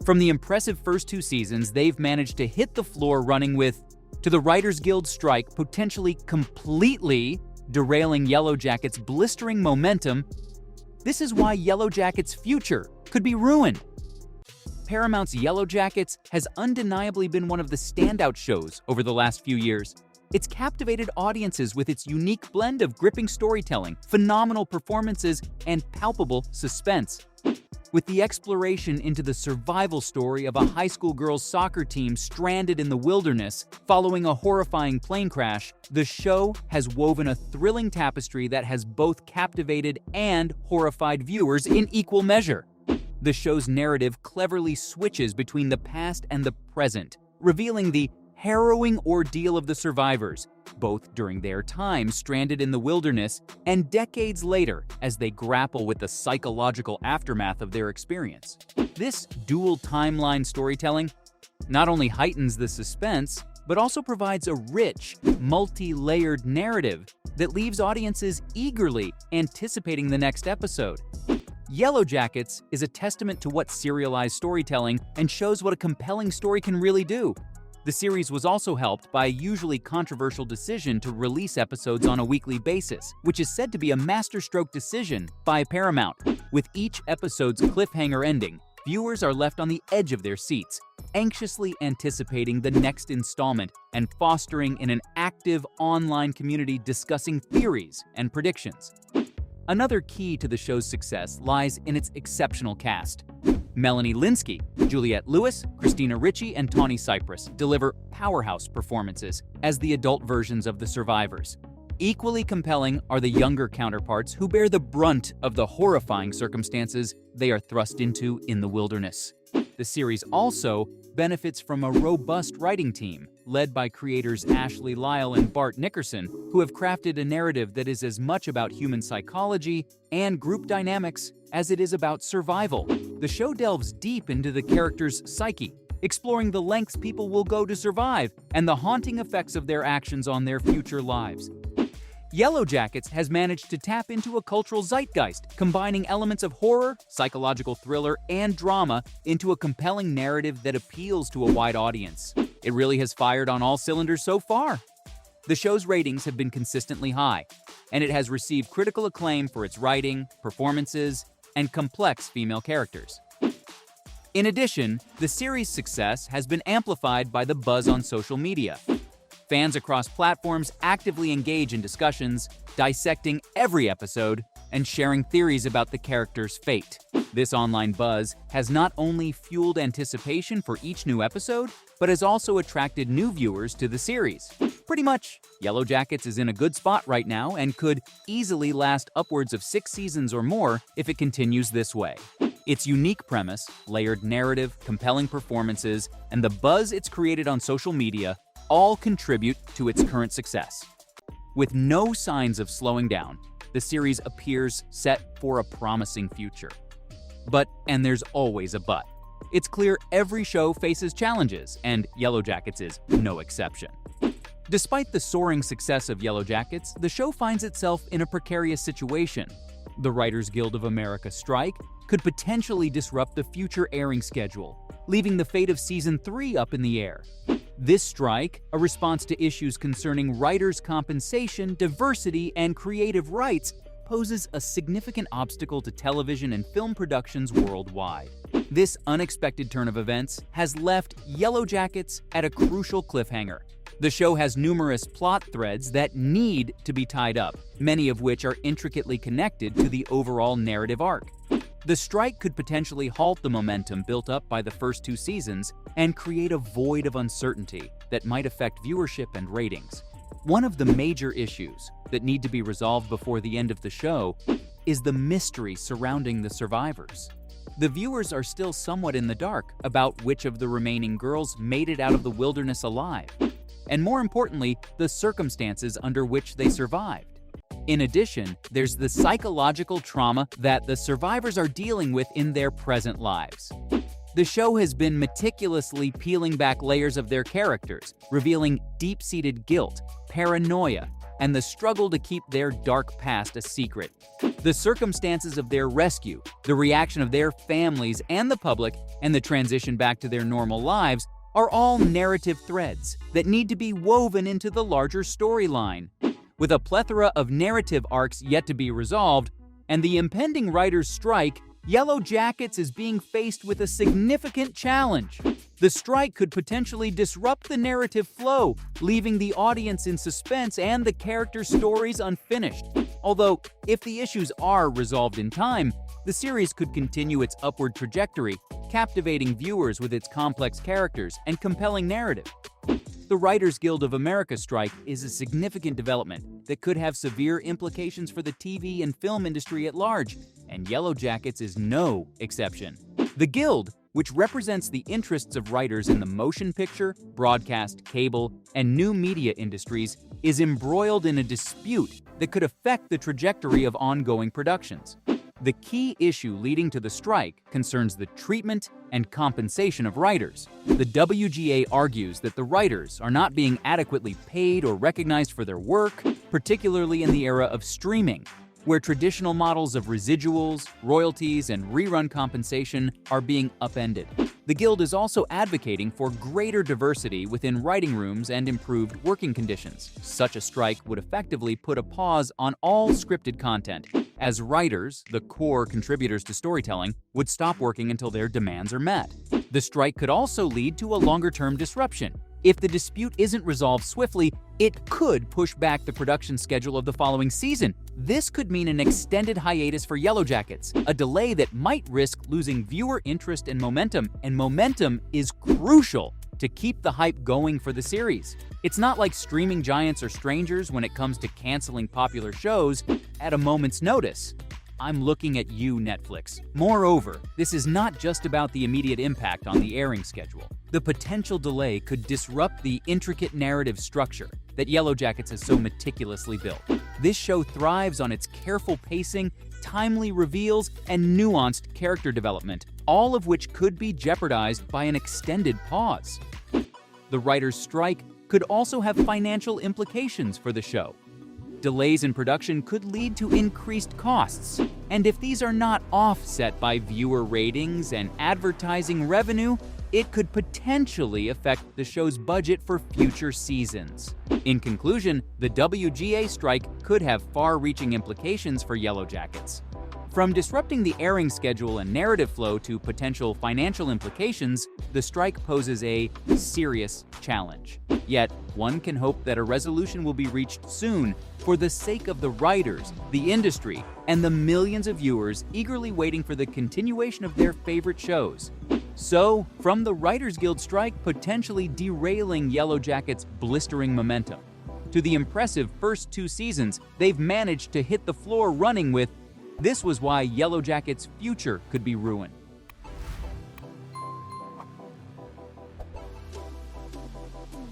From the impressive first 2 seasons, they've managed to hit the floor running with, to the Writers Guild strike potentially completely derailing Yellowjackets' blistering momentum. This is why Yellowjackets' future could be ruined. Paramount's Yellowjackets has undeniably been one of the standout shows over the last few years. It's captivated audiences with its unique blend of gripping storytelling, phenomenal performances, and palpable suspense. With the exploration into the survival story of a high school girls' soccer team stranded in the wilderness following a horrifying plane crash, the show has woven a thrilling tapestry that has both captivated and horrified viewers in equal measure. The show's narrative cleverly switches between the past and the present, revealing the harrowing ordeal of the survivors, both during their time stranded in the wilderness and decades later as they grapple with the psychological aftermath of their experience. This dual timeline storytelling not only heightens the suspense, but also provides a rich, multi-layered narrative that leaves audiences eagerly anticipating the next episode. Yellowjackets is a testament to what serialized storytelling and shows what a compelling story can really do. The series was also helped by a usually controversial decision to release episodes on a weekly basis, which is said to be a masterstroke decision by Paramount. With each episode's cliffhanger ending, viewers are left on the edge of their seats, anxiously anticipating the next installment and fostering an active online community discussing theories and predictions. Another key to the show's success lies in its exceptional cast. Melanie Lynskey, Juliette Lewis, Christina Ricci, and Tawny Cypress deliver powerhouse performances as the adult versions of the survivors. Equally compelling are the younger counterparts who bear the brunt of the horrifying circumstances they are thrust into in the wilderness. The series also benefits from a robust writing team, led by creators Ashley Lyle and Bart Nickerson, who have crafted a narrative that is as much about human psychology and group dynamics as it is about survival. The show delves deep into the characters' psyche, exploring the lengths people will go to survive and the haunting effects of their actions on their future lives. Yellowjackets has managed to tap into a cultural zeitgeist, combining elements of horror, psychological thriller, and drama into a compelling narrative that appeals to a wide audience. It really has fired on all cylinders so far. The show's ratings have been consistently high, and it has received critical acclaim for its writing, performances, and complex female characters. In addition, the series' success has been amplified by the buzz on social media. Fans across platforms actively engage in discussions, dissecting every episode and sharing theories about the character's fate. This online buzz has not only fueled anticipation for each new episode, but has also attracted new viewers to the series. Pretty much, Yellowjackets is in a good spot right now and could easily last upwards of 6 seasons or more if it continues this way. Its unique premise, layered narrative, compelling performances, and the buzz it's created on social media all contribute to its current success. With no signs of slowing down, the series appears set for a promising future. But, and there's always a but, it's clear every show faces challenges, and Yellowjackets is no exception. Despite the soaring success of Yellowjackets, the show finds itself in a precarious situation. The Writers Guild of America strike could potentially disrupt the future airing schedule, leaving the fate of Season 3 up in the air. This strike, a response to issues concerning writers' compensation, diversity, and creative rights, poses a significant obstacle to television and film productions worldwide. This unexpected turn of events has left Yellowjackets at a crucial cliffhanger. The show has numerous plot threads that need to be tied up, many of which are intricately connected to the overall narrative arc. The strike could potentially halt the momentum built up by the first 2 seasons and create a void of uncertainty that might affect viewership and ratings. One of the major issues that need to be resolved before the end of the show is the mystery surrounding the survivors. The viewers are still somewhat in the dark about which of the remaining girls made it out of the wilderness alive, and more importantly, the circumstances under which they survived. In addition, there's the psychological trauma that the survivors are dealing with in their present lives. The show has been meticulously peeling back layers of their characters, revealing deep-seated guilt, paranoia, and the struggle to keep their dark past a secret. The circumstances of their rescue, the reaction of their families and the public, and the transition back to their normal lives are all narrative threads that need to be woven into the larger storyline. With a plethora of narrative arcs yet to be resolved, and the impending writers' strike, Yellowjackets is being faced with a significant challenge. The strike could potentially disrupt the narrative flow, leaving the audience in suspense and the character stories unfinished. Although, if the issues are resolved in time, the series could continue its upward trajectory, captivating viewers with its complex characters and compelling narrative. The Writers Guild of America strike is a significant development that could have severe implications for the TV and film industry at large, and Yellowjackets is no exception. The Guild, which represents the interests of writers in the motion picture, broadcast, cable, and new media industries, is embroiled in a dispute that could affect the trajectory of ongoing productions. The key issue leading to the strike concerns the treatment and compensation of writers. The WGA argues that the writers are not being adequately paid or recognized for their work, particularly in the era of streaming, where traditional models of residuals, royalties, and rerun compensation are being upended. The Guild is also advocating for greater diversity within writing rooms and improved working conditions. Such a strike would effectively put a pause on all scripted content, as writers, the core contributors to storytelling, would stop working until their demands are met. The strike could also lead to a longer-term disruption. If the dispute isn't resolved swiftly, it could push back the production schedule of the following season. This could mean an extended hiatus for Yellowjackets, a delay that might risk losing viewer interest and momentum is crucial to keep the hype going for the series. It's not like streaming giants are strangers when it comes to canceling popular shows at a moment's notice. I'm looking at you, Netflix. Moreover, this is not just about the immediate impact on the airing schedule. The potential delay could disrupt the intricate narrative structure that Yellowjackets has so meticulously built. This show thrives on its careful pacing, timely reveals, and nuanced character development, all of which could be jeopardized by an extended pause. The writers' strike could also have financial implications for the show. Delays in production could lead to increased costs, and if these are not offset by viewer ratings and advertising revenue, it could potentially affect the show's budget for future seasons. In conclusion, the WGA strike could have far-reaching implications for Yellowjackets. From disrupting the airing schedule and narrative flow to potential financial implications, the strike poses a serious challenge. Yet, one can hope that a resolution will be reached soon for the sake of the writers, the industry, and the millions of viewers eagerly waiting for the continuation of their favorite shows. So, from the Writers Guild strike potentially derailing Yellowjackets' blistering momentum, to the impressive first 2 seasons they've managed to hit the floor running with, this was why Yellowjackets' future could be ruined.